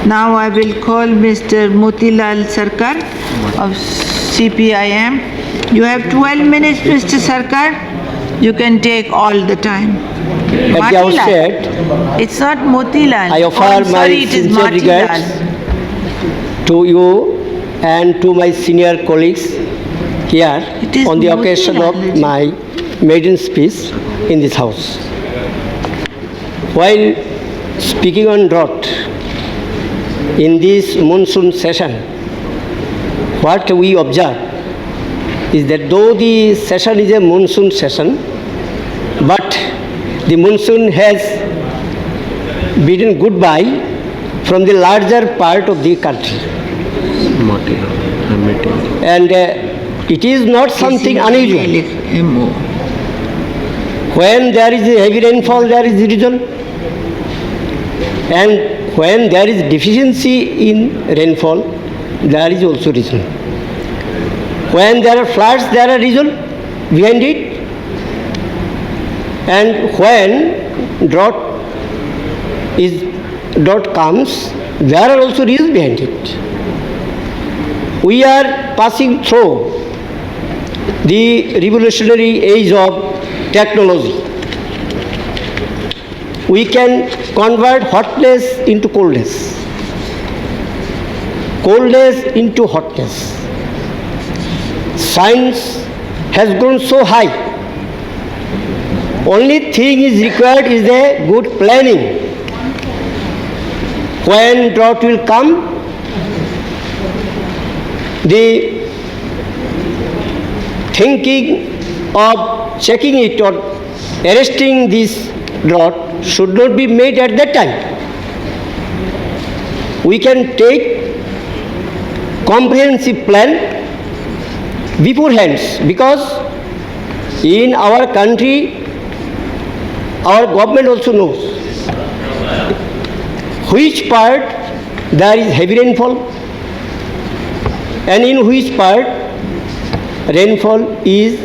Now I will call Mr. Motilal Sarkar of CPIM. You have 12 minutes, Mr. Sarkar. You can take all the time. At the outset, It's not Motilal. I offer I'm my sorry, it is sincere Motilal. regards to you and to my senior colleagues here It is on the occasion of Motilal. my maiden speech in this house. While speaking on drought in this monsoon session, what we observe is that though the session is a monsoon session, but the monsoon has bidden goodbye from the larger part of the country. And it is not something unusual. When there is a heavy rainfall, there is reason. And when there is deficiency in rainfall, there is also reason. When there are floods, there are reason behind it. And when drought comes, there are also reasons behind it. We are passing through the revolutionary age of technology. We can convert hotness into coldness, coldness into hotness. Science has grown so high. Only thing is required is a good planning. When drought will come, the thinking of checking it or arresting this drought should not be made at that time. We can take comprehensive plan beforehand, because in our country our government also knows which part there is heavy rainfall and in which part rainfall is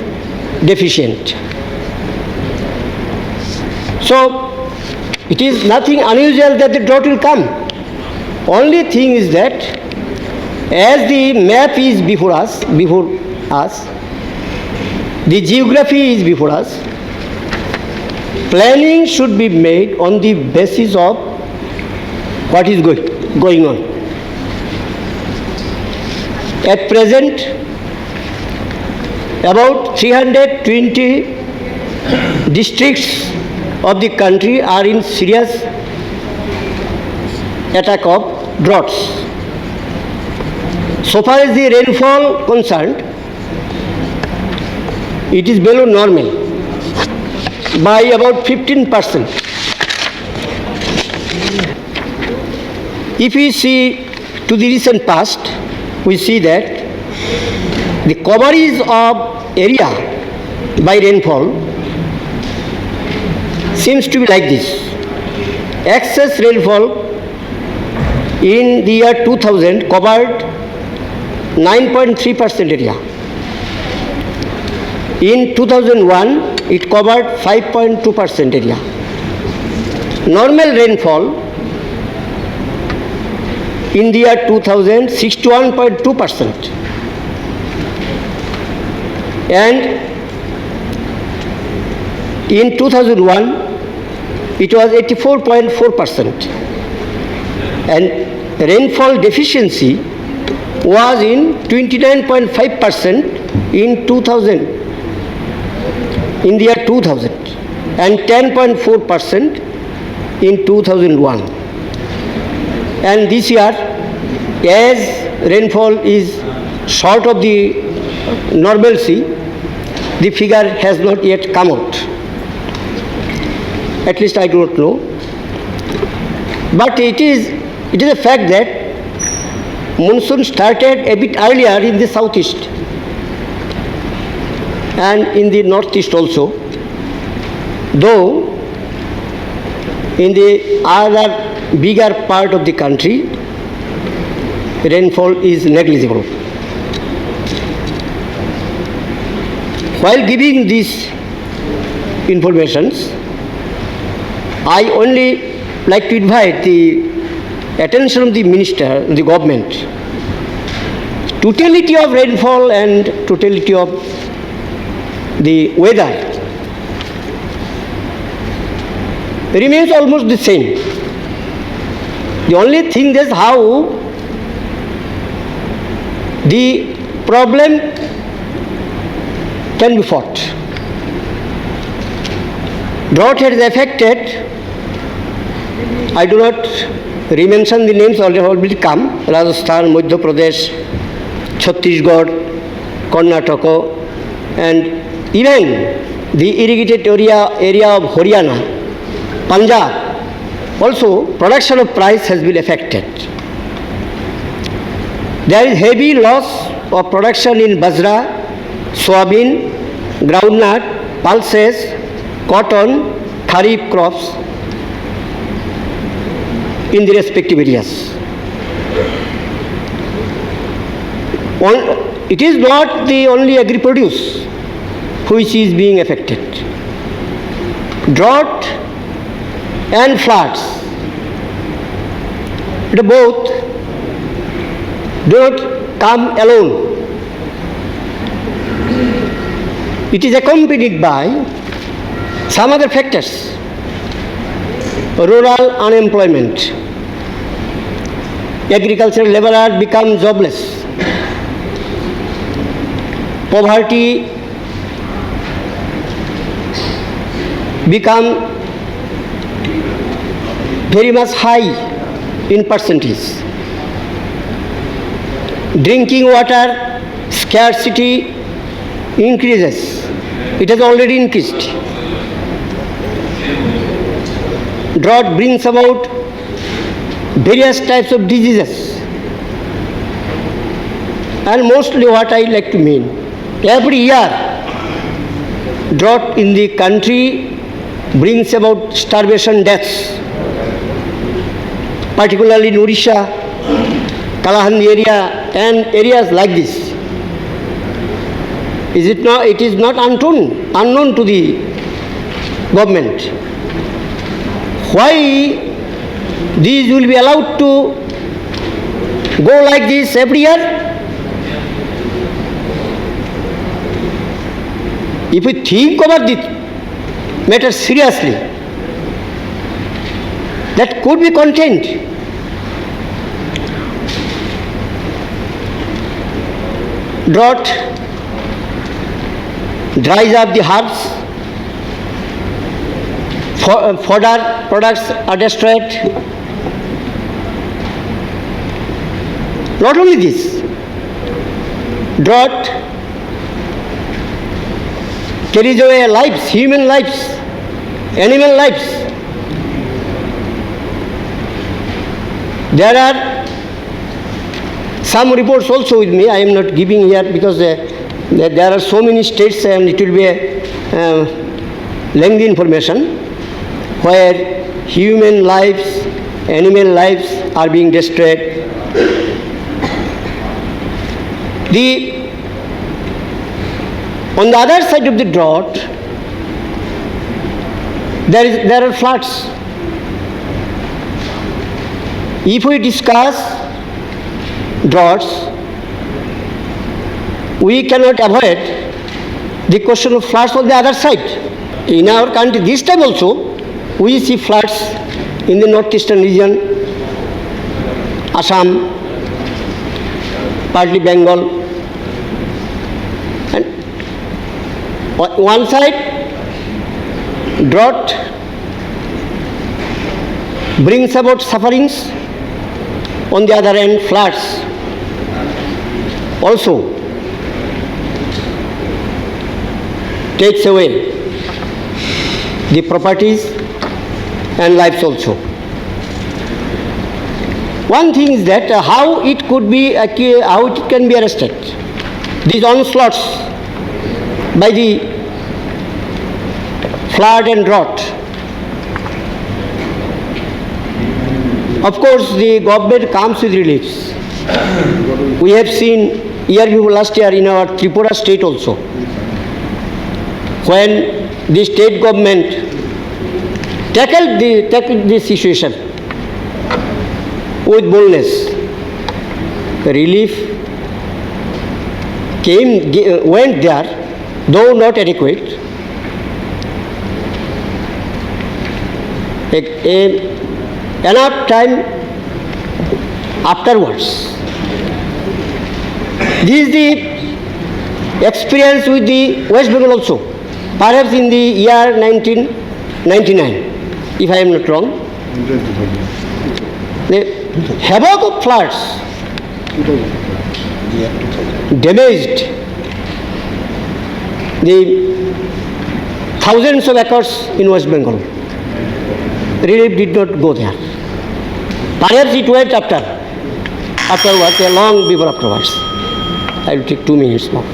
deficient. So it is nothing unusual that the drought will come. Only thing is that as the map is before us, the geography is before us, planning should be made on the basis of what is going on. At present, about 320 districts of the country are in serious attack of droughts. So far as the rainfall concerned, it is below normal by about 15%. If we see to the recent past, we see that the coverage of area by rainfall seems to be like this. Excess rainfall in the year 2000 covered 9.3% area. In 2001, it covered 5.2% area. Normal rainfall in the year 2000, 61.2%. And in 2001, it was 84.4%. And rainfall deficiency was in 29.5% in 2000, in the year 2000, and 10.4% in 2001. And this year, as rainfall is short of the normalcy, the figure has not yet come out. At least I do not know. But it is a fact that monsoon started a bit earlier in the southeast and in the northeast also, though in the other bigger part of the country rainfall is negligible. While giving these informations, I only like to invite the attention of the minister, the government, totality of rainfall and totality of the weather remains almost the same. The only thing is how the problem can be fought. Drought has affected, I do not re-mention the names, already come, Rajasthan, Madhya Pradesh, Chhattisgarh, Karnataka, and even the irrigated area of Haryana, Punjab. Also, production of rice has been affected. There is heavy loss of production in bajra, soybean, groundnut, pulses, cotton, kharif crops in the respective areas. It is not the only agri-produce which is being affected. Drought and floods, they both do not come alone. It is accompanied by some other factors. Rural unemployment, agricultural laborer become jobless, poverty become very much high in percentage. Drinking water scarcity increases. It has already increased. Drought brings about various types of diseases. And mostly what I like to mean, every year drought in the country brings about starvation deaths, particularly in Odisha, Kalahandi area and areas like this. It is not unknown to the government. Why these will be allowed to go like this every year? If we think about this matter seriously, that could be contained. Drought dries up the herbs, fodder products are destroyed. Not only this, drought carries away lives, human lives, animal lives. There are some reports also with me. I am not giving here because there are so many states and it will be a lengthy information where human lives, animal lives are being destroyed. On the other side of the drought, there are floods. If we discuss droughts, we cannot avoid the question of floods on the other side. In our country, this time also, we see floods in the northeastern region, Assam, partly Bengal. And on one side, drought brings about sufferings. On the other end, floods also takes away the properties and lives also. One thing is that how it can be arrested. These onslaughts by the flood and drought. Of course, the government comes with reliefs. We have seen last year in our Tripura state also, when the state government tackled the situation. with boldness. Relief went there, though not adequate. Enough time afterwards. This is the experience with the West Bengal also, perhaps in the year 1999, if I am not wrong. The havoc of floods damaged the thousands of acres in West Bengal. Relief did not go there. Perhaps it went afterwards, a long before afterwards. I will take 2 minutes more.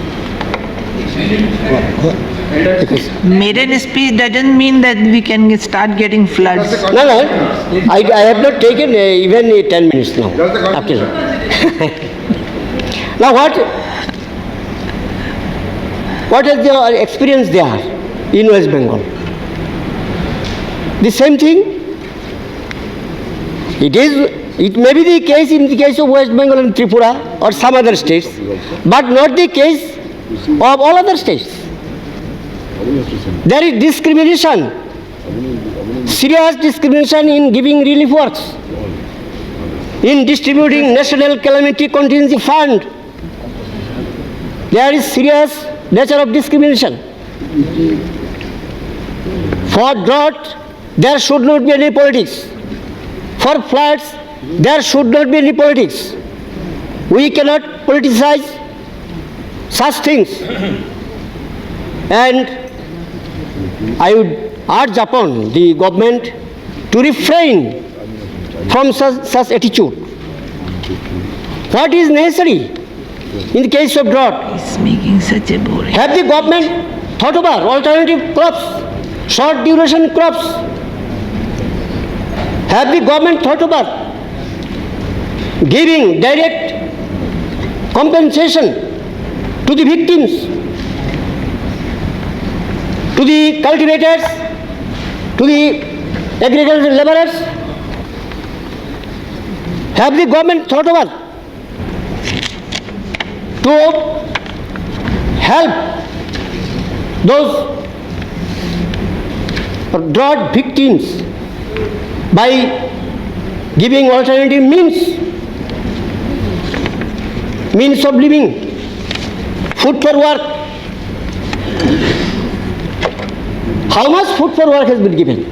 Because Maiden speech doesn't mean that we can start getting floods. no, I have not taken even 10 minutes now. After now, what is the experience there in West Bengal? The same thing. It may be the case in the case of West Bengal and Tripura or some other states, but not the case of all other states. There is discrimination, serious discrimination in giving relief works, in distributing National Calamity Contingency Fund. There is serious nature of discrimination. For drought, there should not be any politics. For floods, there should not be any politics. We cannot politicize such things. And I would urge upon the government to refrain from such attitude. What is necessary in the case of drought? He's making such a boring. Have the government thought about alternative crops, short duration crops? Have the government thought about giving direct compensation to the victims, to the cultivators, to the agricultural laborers? Have the government thought about to help those drought victims by giving alternative means of living, food for work? How much food for work has been given?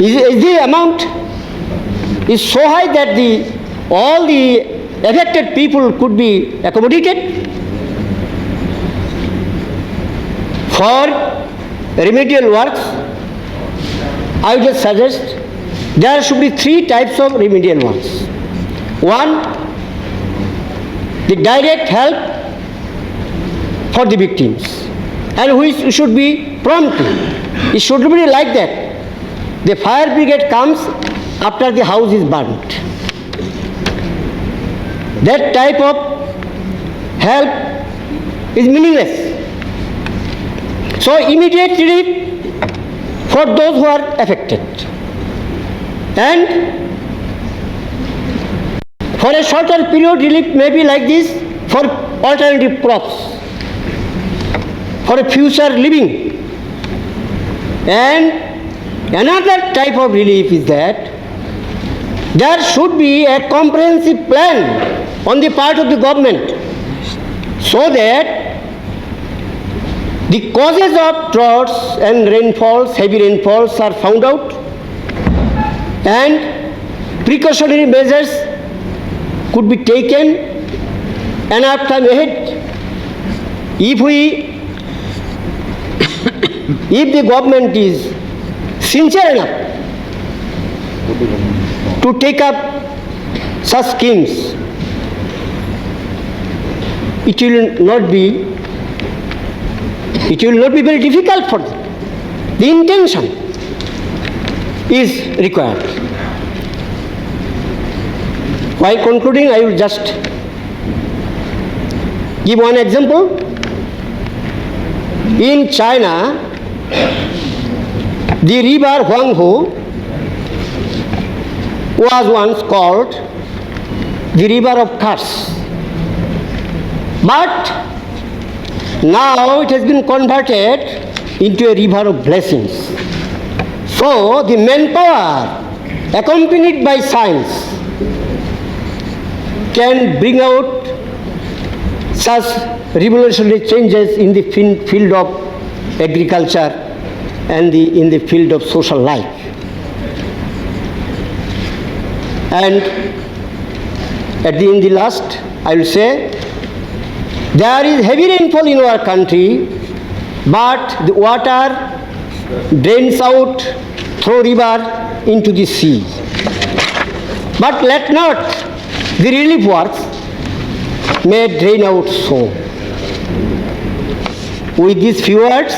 Is the amount is so high that all the affected people could be accommodated? For remedial works, I would just suggest there should be 3 types of remedial works. One, the direct help for the victims, and which should be prompt. It should be like that. The fire brigade comes after the house is burnt. That type of help is meaningless. So immediate relief for those who are affected, and for a shorter period relief may be like this for alternative crops, for a future living. And another type of relief is that there should be a comprehensive plan on the part of the government, so that the causes of droughts and rainfalls, heavy rainfalls, are found out, and precautionary measures could be taken enough time ahead. If the government is sincere enough to take up such schemes, it will not be very difficult for them. The intention is required. While concluding, I will just give one example. In China, The river Huanghu was once called the river of curse. But now it has been converted into a river of blessings. So the manpower accompanied by science can bring out such revolutionary changes in the field of agriculture and in the field of social life. And in the last, I will say, there is heavy rainfall in our country, but the water drains out through river into the sea. But let not the relief works may drain out so. With these few words,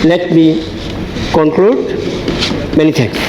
let me conclude. Many thanks.